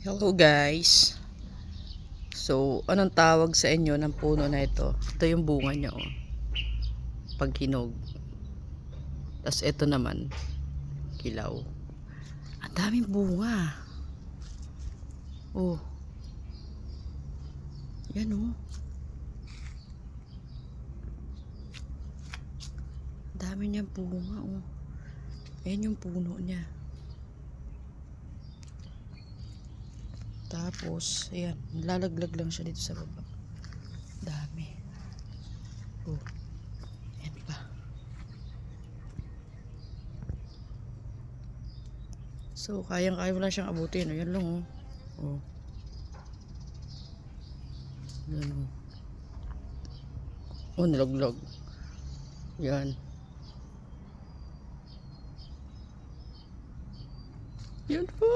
Hello guys. So, anong tawag sa inyo ng puno na ito? Ito yung bunga niya, oh. Pag hinog. Tapos ito naman, kilaw. Ang daming bunga. Oh. Yan, oh. Ang dami niyang bunga, oh. Ayan yung puno niya. Tapos, ayan, lalaglag lang siya dito sa baba. Dami. Oh. Ayan pa. So, kayang-kaya mo lang siyang abutin. Ayan lang, oh. Oh. Ayan, oh. Oh, nilaglag. Yan. Yan po.